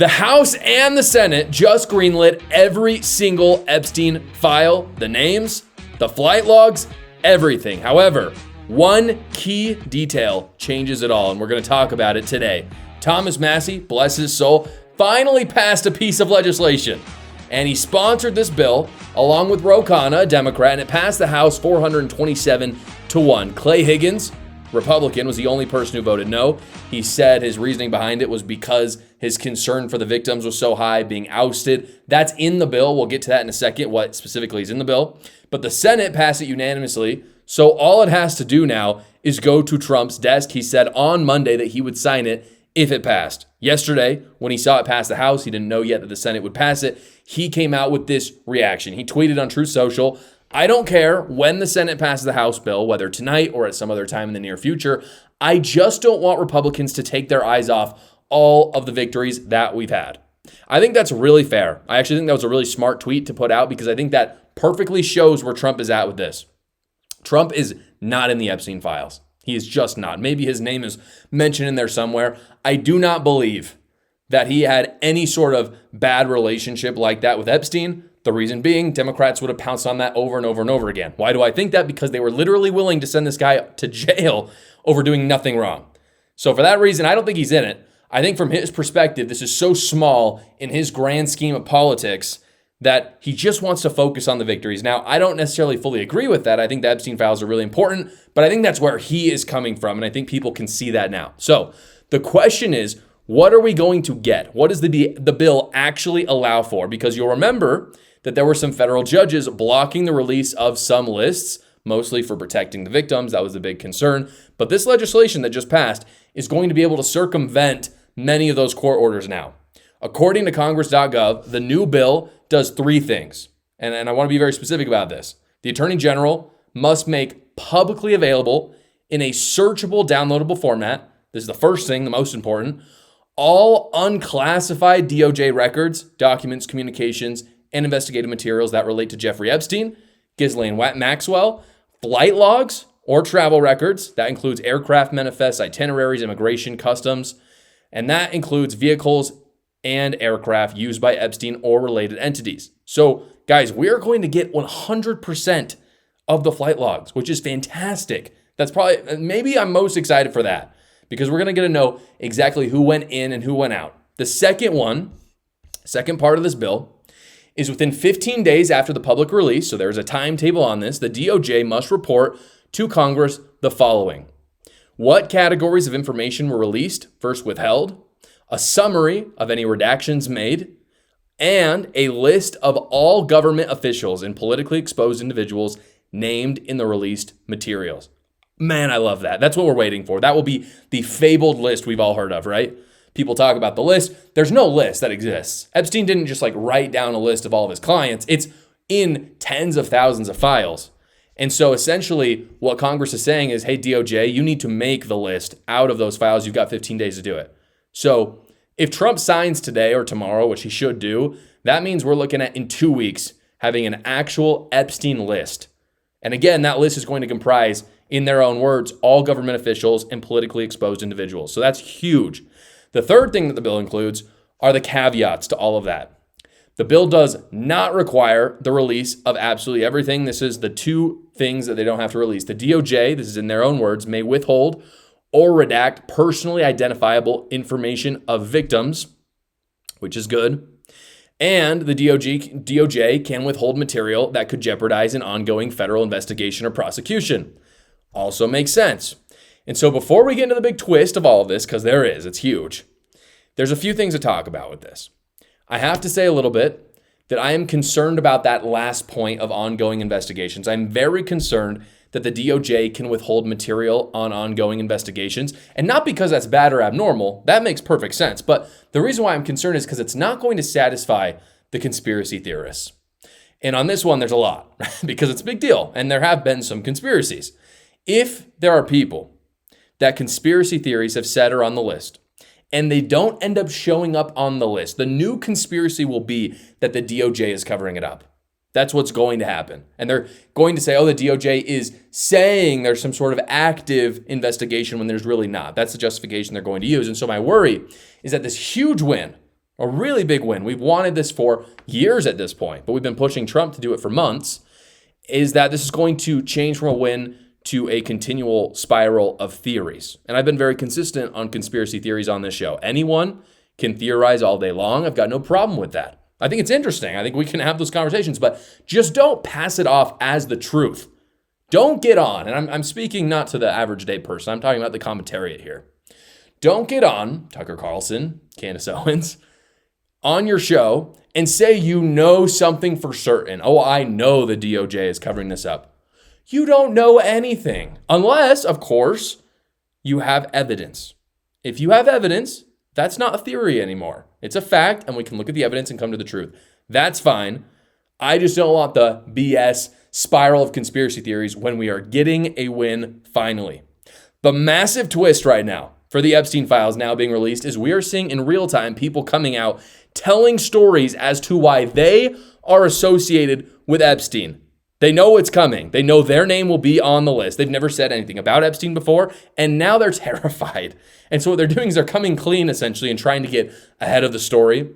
The House and the Senate just greenlit every single Epstein file, the names, the flight logs, everything. However, one key detail changes it all, and we're going to talk about it today. Thomas Massie, bless his soul, finally passed a piece of legislation, and he sponsored this bill along with Ro Khanna, a Democrat, and it passed the House 427-1. Clay Higgins, Republican, was the only person who voted no. He said his reasoning behind it was because his concern for the victims was so high, being ousted. That's in the bill. We'll get to that in a second, what specifically is in the bill. But the Senate passed it unanimously, so all it has to do now is go to Trump's desk. He said on Monday that he would sign it if it passed. Yesterday, when he saw it pass the House, he didn't know yet that the Senate would pass it. He came out with this reaction. He tweeted on Truth Social, "I don't care when the Senate passes the House bill, whether tonight or at some other time in the near future. I just don't want Republicans to take their eyes off all of the victories that we've had." I think that's really fair. I actually think that was a really smart tweet to put out because I think that perfectly shows where Trump is at with this. Trump is not in the Epstein files. He is just not. Maybe his name is mentioned in there somewhere. I do not believe that he had any sort of bad relationship like that with Epstein. The reason being, Democrats would have pounced on that over and over and over again. Why do I think that? Because they were literally willing to send this guy to jail over doing nothing wrong. So for that reason, I don't think he's in it. I think from his perspective, this is so small in his grand scheme of politics that he just wants to focus on the victories. Now, I don't necessarily fully agree with that. I think the Epstein files are really important, but I think that's where he is coming from, and I think people can see that now. So the question is, what are we going to get? What does the bill actually allow for? Because you'll remember that there were some federal judges blocking the release of some lists, mostly for protecting the victims. That was a big concern. But this legislation that just passed is going to be able to circumvent many of those court orders now. According to Congress.gov, the new bill does three things. And I want to be very specific about this. The Attorney General must make publicly available in a searchable, downloadable format. This is the first thing, the most important. All unclassified DOJ records, documents, communications, and investigative materials that relate to Jeffrey Epstein, Ghislaine Maxwell, flight logs or travel records. That includes aircraft manifests, itineraries, immigration, customs, and that includes vehicles and aircraft used by Epstein or related entities. So, guys, we are going to get 100% of the flight logs, which is fantastic. That's probably, maybe I'm most excited for that because we're going to get to know exactly who went in and who went out. The second part of this bill is within 15 days after the public release, so there's a timetable on this, the DOJ must report to Congress the following: what categories of information were released, first withheld, a summary of any redactions made, and a list of all government officials and politically exposed individuals named in the released materials. Man, I love that. That's what we're waiting for. That will be the fabled list we've all heard of, right? People talk about the list. There's no list that exists. Epstein didn't just write down a list of all of his clients. It's in tens of thousands of files. And so essentially what Congress is saying is, hey, DOJ, you need to make the list out of those files. You've got 15 days to do it. So if Trump signs today or tomorrow, which he should do, that means we're looking at in 2 weeks having an actual Epstein list. And again, that list is going to comprise, in their own words, all government officials and politically exposed individuals. So that's huge. The third thing that the bill includes are the caveats to all of that. The bill does not require the release of absolutely everything. This is the two things that they don't have to release. The DOJ, this is in their own words, may withhold or redact personally identifiable information of victims, which is good. And the DOJ can withhold material that could jeopardize an ongoing federal investigation or prosecution. Also makes sense. And so before we get into the big twist of all of this, because there is, it's huge, there's a few things to talk about with this. I have to say a little bit that I am concerned about that last point of ongoing investigations. I'm very concerned that the DOJ can withhold material on ongoing investigations. And not because that's bad or abnormal. That makes perfect sense. But the reason why I'm concerned is because it's not going to satisfy the conspiracy theorists. And on this one, there's a lot because it's a big deal. And there have been some conspiracies. If there are people that conspiracy theories have said are on the list, and they don't end up showing up on the list, the new conspiracy will be that the DOJ is covering it up. That's what's going to happen. And they're going to say, oh, the DOJ is saying there's some sort of active investigation when there's really not. That's the justification they're going to use. And so my worry is that this huge win, a really big win. We've wanted this for years at this point, but we've been pushing Trump to do it for months, is that this is going to change from a win to a continual spiral of theories. And I've been very consistent on conspiracy theories on this show. Anyone can theorize all day long. I've got no problem with that. I think it's interesting. I think we can have those conversations, but just don't pass it off as the truth. Don't get on, and I'm speaking not to the average day person. I'm talking about the commentariat here. Don't get on, Tucker Carlson, Candace Owens, on your show and say you know something for certain. Oh, I know the DOJ is covering this up. You don't know anything unless, of course, you have evidence. If you have evidence, that's not a theory anymore. It's a fact, and we can look at the evidence and come to the truth. That's fine. I just don't want the BS spiral of conspiracy theories when we are getting a win finally. The massive twist right now for the Epstein files now being released is we are seeing in real time people coming out telling stories as to why they are associated with Epstein. They know it's coming. They know their name will be on the list. They've never said anything about Epstein before, and now they're terrified. And so what they're doing is they're coming clean, essentially, and trying to get ahead of the story.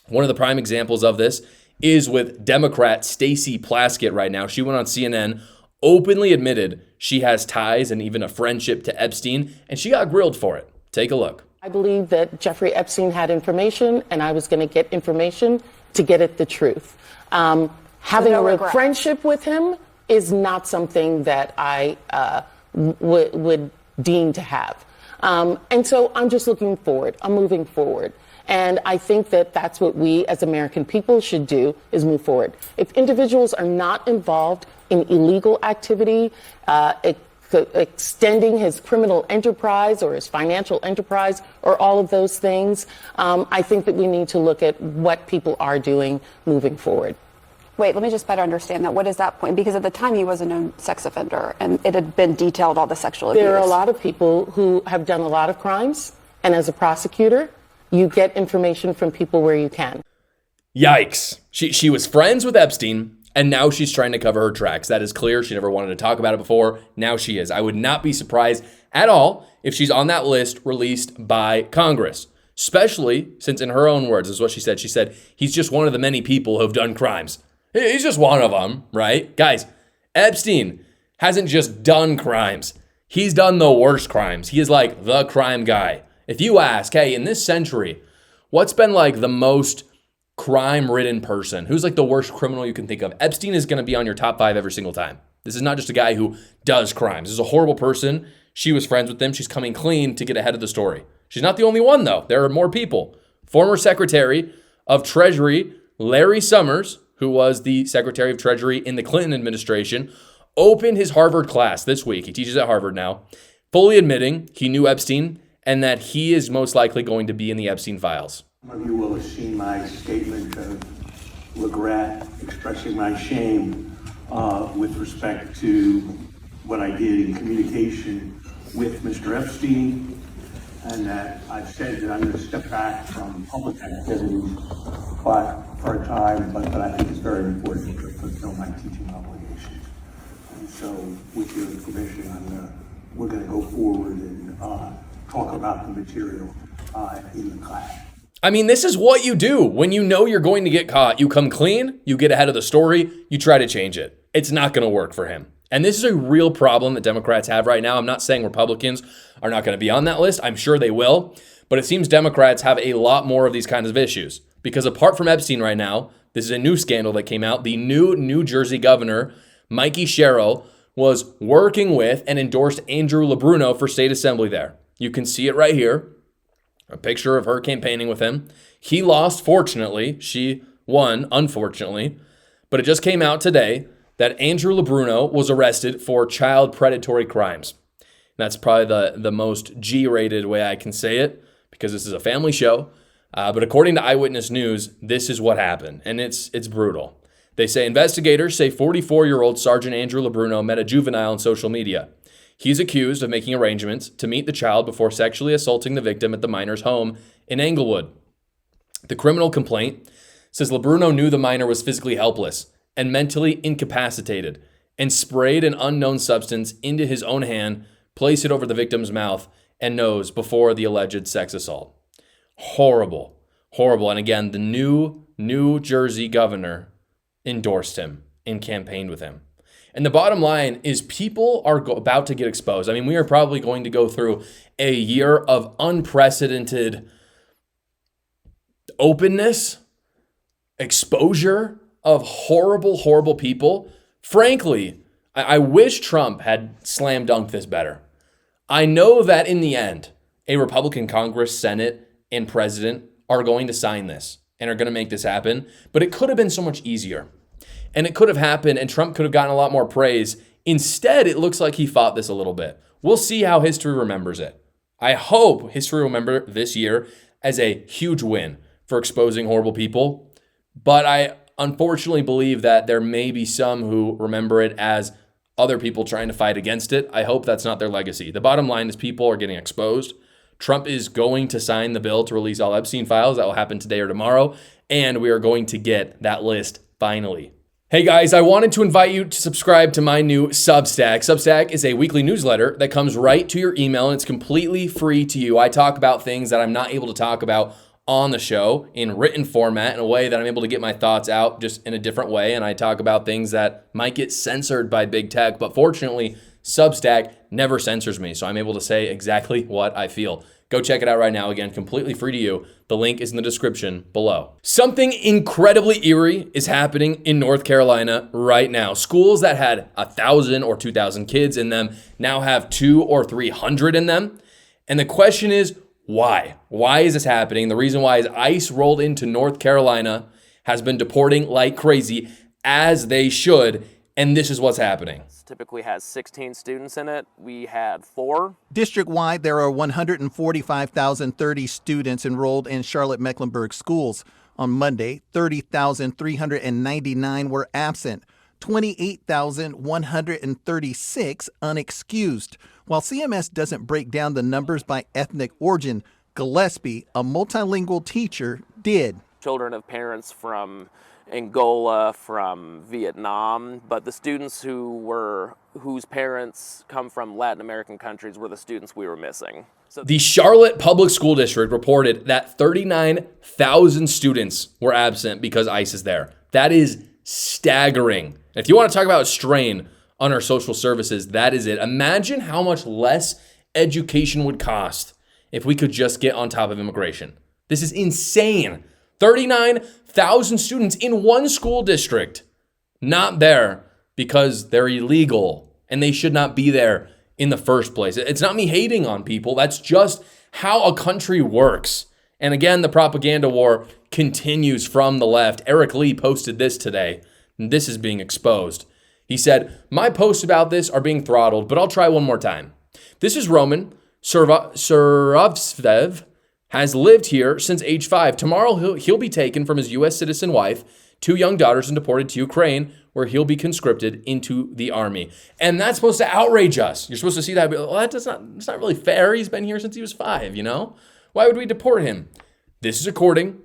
One of the prime examples of this is with Democrat Stacey Plaskett right now. She went on CNN, openly admitted she has ties and even a friendship to Epstein, and she got grilled for it. Take a look. I believe that Jeffrey Epstein had information, and I was going to get information to get at the truth. Having a friendship with him is not something that I would deem to have. And so I'm just looking forward. I'm moving forward. And I think that that's what we as American people should do, is move forward. If individuals are not involved in illegal activity, extending his criminal enterprise or his financial enterprise or all of those things, I think that we need to look at what people are doing moving forward. Wait, let me just better understand that. What is that point? Because at the time he was a known sex offender and it had been detailed all the sexual abuse. There are a lot of people who have done a lot of crimes, and as a prosecutor, you get information from people where you can. Yikes. She was friends with Epstein, and now she's trying to cover her tracks. That is clear. She never wanted to talk about it before. Now she is. I would not be surprised at all if she's on that list released by Congress, especially since, in her own words, this is what she said. She said, he's just one of the many people who have done crimes. He's just one of them, right? Guys, Epstein hasn't just done crimes. He's done the worst crimes. He is like the crime guy. If you ask, hey, in this century, what's been like the most crime-ridden person? Who's like the worst criminal you can think of? Epstein is going to be on your top 5 every single time. This is not just a guy who does crimes. This is a horrible person. She was friends with him. She's coming clean to get ahead of the story. She's not the only one, though. There are more people. Former Secretary of Treasury Larry Summers, who was the Secretary of Treasury in the Clinton administration, opened his Harvard class this week. He teaches at Harvard now, fully admitting he knew Epstein and that he is most likely going to be in the Epstein files. Some of you will have seen my statement of regret, expressing my shame with respect to what I did in communication with Mr. Epstein, and that I've said that I'm going to step back from public activities for a time, but I think it's very important to fulfill my teaching obligations. And so, with your permission, we're going to go forward and talk about the material in the class. I mean, this is what you do when you know you're going to get caught. You come clean, you get ahead of the story, you try to change it. It's not going to work for him. And this is a real problem that Democrats have right now. I'm not saying Republicans are not going to be on that list. I'm sure they will. But it seems Democrats have a lot more of these kinds of issues. Because apart from Epstein right now, this is a new scandal that came out. The new New Jersey governor, Mikey Sherrill, was working with and endorsed Andrew LeBruno for state assembly there. You can see it right here. A picture of her campaigning with him. He lost, fortunately. She won, unfortunately. But it just came out today that Andrew LeBruno was arrested for child predatory crimes. That's probably the most G-rated way I can say it, because this is a family show. But according to Eyewitness News, this is what happened, and it's brutal. They say investigators say 44-year-old Sergeant Andrew LeBruno met a juvenile on social media. He's accused of making arrangements to meet the child before sexually assaulting the victim at the minor's home in Englewood. The criminal complaint says LeBruno knew the minor was physically helpless and mentally incapacitated and sprayed an unknown substance into his own hand, placed it over the victim's mouth and nose before the alleged sex assault. Horrible, Horrible. And again, the New Jersey governor endorsed him and campaigned with him. And the bottom line is people are about to get exposed. I mean, we are probably going to go through a year of unprecedented openness, exposure of horrible, horrible people. Frankly, I wish Trump had slam dunked this better. I know that in the end, a Republican Congress, Senate, and president are going to sign this and are going to make this happen, but it could have been so much easier. And it could have happened, and Trump could have gotten a lot more praise. Instead, it looks like he fought this a little bit. We'll see how history remembers it. I hope history will remember this year as a huge win for exposing horrible people. But I unfortunately believe that there may be some who remember it as other people trying to fight against it. I hope that's not their legacy. The bottom line is people are getting exposed. Trump is going to sign the bill to release all Epstein files. That will happen today or tomorrow. And we are going to get that list finally. Hey guys, I wanted to invite you to subscribe to my new Substack. Substack is a weekly newsletter that comes right to your email and it's completely free to you. I talk about things that I'm not able to talk about on the show in written format in a way that I'm able to get my thoughts out just in a different way. And I talk about things that might get censored by big tech, but fortunately, Substack never censors me. So I'm able to say exactly what I feel. Go check it out right now. Again, completely free to you. The link is in the description below. Something incredibly eerie is happening in North Carolina right now. Schools that had 1,000 or 2,000 kids in them now have 200 or 300 in them. And the question is, why? Why is this happening? The reason why is ICE rolled into North Carolina, has been deporting like crazy, as they should, and this is what's happening. Typically has 16 students in it. We had 4. District-wide, there are 145,030 students enrolled in Charlotte-Mecklenburg schools. On Monday, 30,399 were absent, 28,136 unexcused. While CMS doesn't break down the numbers by ethnic origin, Gillespie, a multilingual teacher, did. Children of parents from Angola, from Vietnam, but the students whose parents come from Latin American countries were the students we were missing. So the Charlotte Public School District reported that 39,000 students were absent because ICE is there. That is staggering. And if you want to talk about a strain on our social services, that is it. Imagine how much less education would cost if we could just get on top of immigration. This is insane. 39,000 students in one school district not there because they're illegal and they should not be there in the first place. It's not me hating on people. That's just how a country works. And again, the propaganda war continues from the left. Eric Lee posted this today, and this is being exposed. He said, "My posts about this are being throttled, but I'll try one more time. This is Roman Surovtsev, has lived here since age 5. Tomorrow he'll be taken from his U.S. citizen wife, 2 young daughters, and deported to Ukraine, where he'll be conscripted into the army." And that's supposed to outrage us. You're supposed to see that. Well, it's not really fair. He's been here since he was 5, you know? Why would we deport him? This is according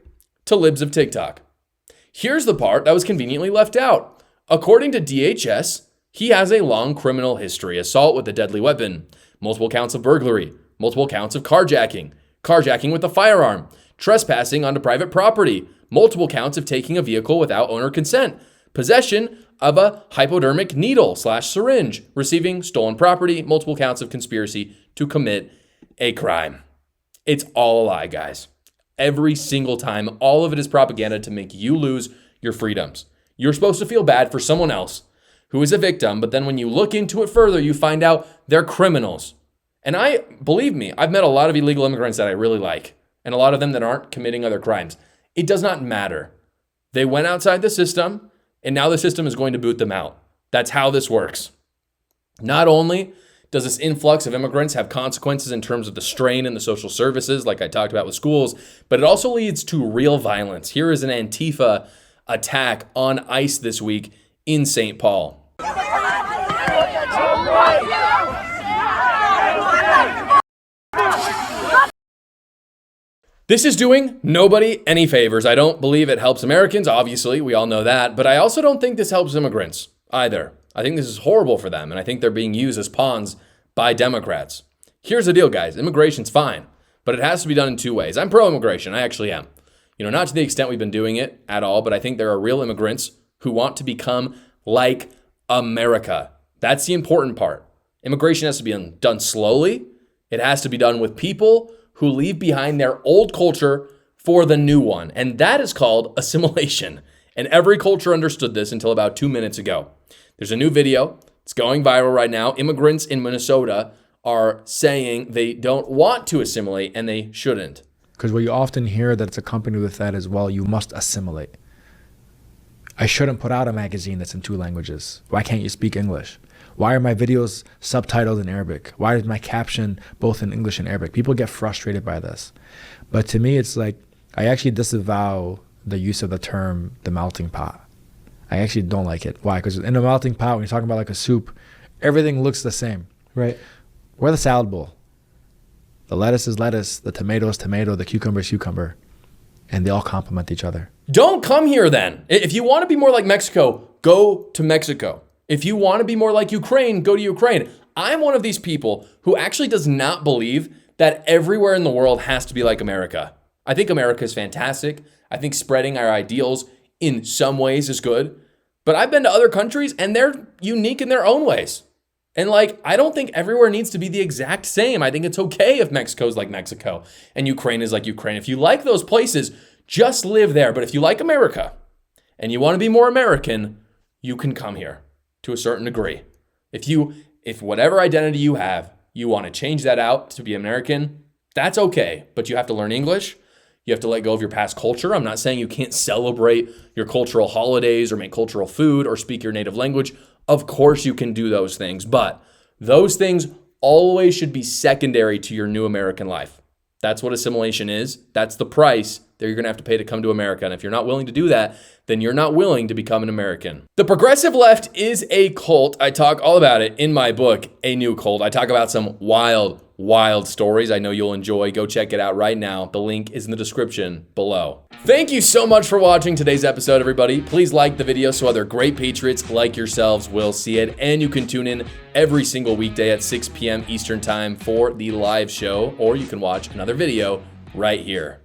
to Libs of TikTok. Here's the part that was conveniently left out. According to DHS, he has a long criminal history: assault with a deadly weapon, multiple counts of burglary, multiple counts of carjacking with a firearm, trespassing onto private property, multiple counts of taking a vehicle without owner consent, possession of a hypodermic needle/syringe, receiving stolen property, multiple counts of conspiracy to commit a crime. It's all a lie, guys. Every single time, all of it is propaganda to make you lose your freedoms. You're supposed to feel bad for someone else who is a victim, but then when you look into it further, you find out they're criminals. And believe me, I've met a lot of illegal immigrants that I really like, and a lot of them that aren't committing other crimes. It does not matter. They went outside the system, and now the system is going to boot them out. That's how this works. Not only does this influx of immigrants have consequences in terms of the strain in the social services, like I talked about with schools, but it also leads to real violence. Here is an Antifa attack on ICE this week in St. Paul. This is doing nobody any favors. I don't believe it helps Americans. Obviously, we all know that. But I also don't think this helps immigrants either. I think this is horrible for them. And I think they're being used as pawns by Democrats. Here's the deal, guys. Immigration's fine, but it has to be done in 2 ways. I'm pro-immigration. I actually am. Not to the extent we've been doing it at all, but I think there are real immigrants who want to become like America. That's the important part. Immigration has to be done slowly. It has to be done with people who leave behind their old culture for the new one. And that is called assimilation. And every culture understood this until about 2 minutes ago. There's a new video. It's going viral right now. Immigrants in Minnesota are saying they don't want to assimilate and they shouldn't. Because what you often hear that's accompanied with that is, well, you must assimilate. I shouldn't put out a magazine that's in 2 languages. Why can't you speak English? Why are my videos subtitled in Arabic? Why is my caption both in English and Arabic? People get frustrated by this. But to me, it's like, I actually disavow the use of the term the melting pot. I actually don't like it. Why? Because in a melting pot, when you're talking about like a soup, everything looks the same. Right. We're the salad bowl. The lettuce is lettuce, the tomato is tomato, the cucumber is cucumber, and they all complement each other. Don't come here then. If you want to be more like Mexico, go to Mexico. If you want to be more like Ukraine, go to Ukraine. I'm one of these people who actually does not believe that everywhere in the world has to be like America. I think America is fantastic. I think spreading our ideals in some ways is good. But I've been to other countries and they're unique in their own ways. And I don't think everywhere needs to be the exact same. I think it's okay if Mexico's like Mexico and Ukraine is like Ukraine. If you like those places, just live there. But if you like America and you want to be more American, you can come here to a certain degree. If whatever identity you have, you want to change that out to be American, that's okay. But you have to learn English. You have to let go of your past culture. I'm not saying you can't celebrate your cultural holidays or make cultural food or speak your native language. Of course you can do those things, but those things always should be secondary to your new American life. That's what assimilation is. That's the price that you're going to have to pay to come to America. And if you're not willing to do that, then you're not willing to become an American. The progressive left is a cult. I talk all about it in my book, A New Cult. I talk about some wild stories I know you'll enjoy. Go check it out right now. The link is in the description below. Thank you so much for watching today's episode, everybody. Please like the video so other great patriots like yourselves will see it. And you can tune in every single weekday at 6 p.m. Eastern time for the live show, or you can watch another video right here.